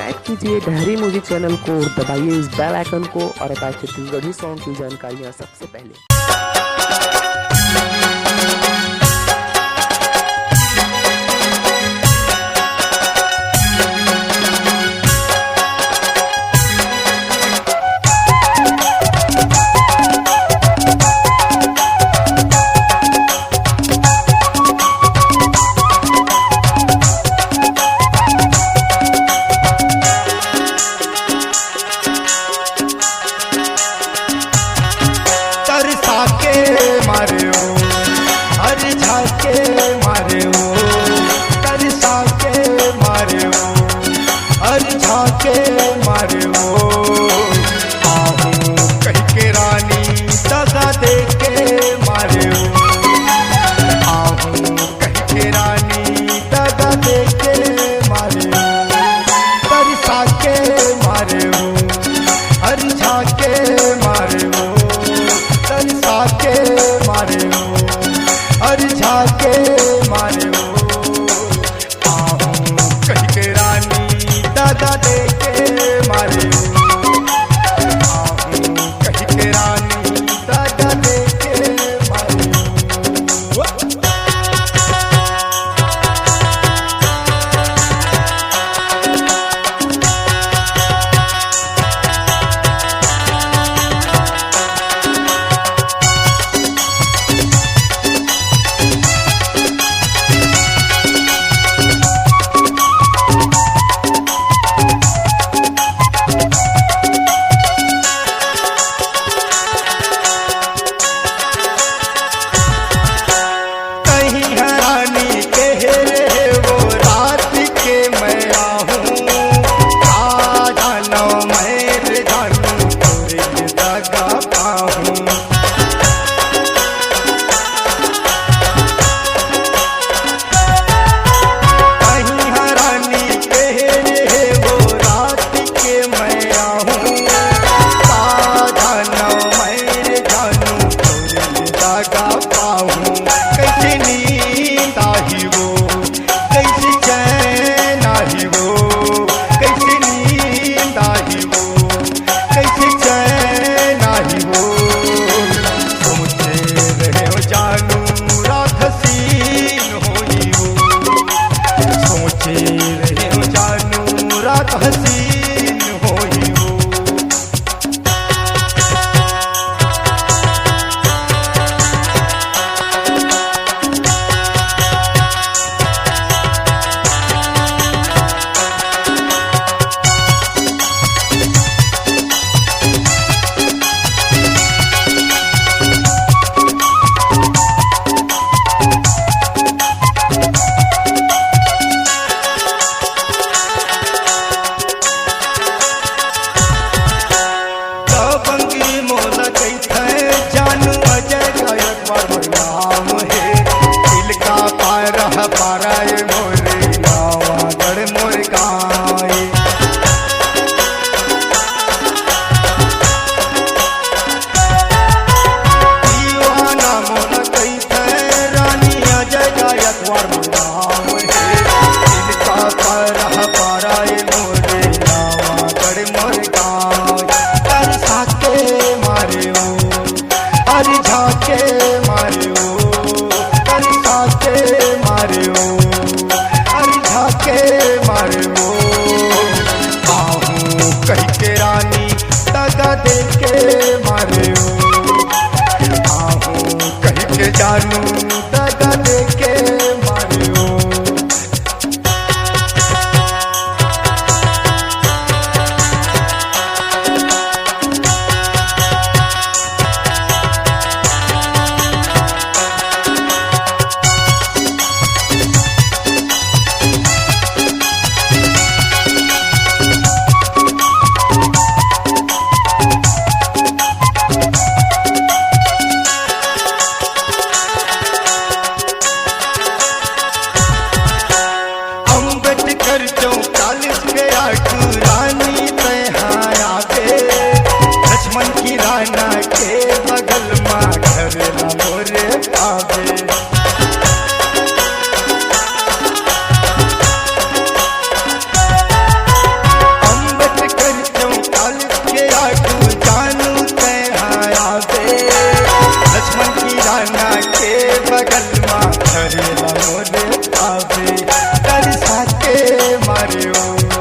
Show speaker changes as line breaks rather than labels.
Subscribe कीजिए डहरी music channel को, दबाइए इस बेल आइकन को और पाए छत्तीसगढ़ी सॉन्ग की जानकारियाँ सबसे पहले।
मारे हो हर झाके मारे हो तरसा के मारे हो हर झाके मारे हो आहूं कह के रानी दगा दे के मारे हो आहूं कह के रानी दगा दे के मारे हो तरसा के मारे हो हर झाके मारे हो तरसा के मारे हो हर झाके मारे हो आहूं कह के रानी दादा दे के मारे हो आहूं कह के रानी दादा दे के मारे हो। कैसे नींद आई वो कैसे चैन आई वो कैसे नींद आई वो कैसे चैन आई वो सोचते रहे हो जानू रात हसीन होई वो सोचे रहे हो जानू रात हसीन होई वो। मारे वो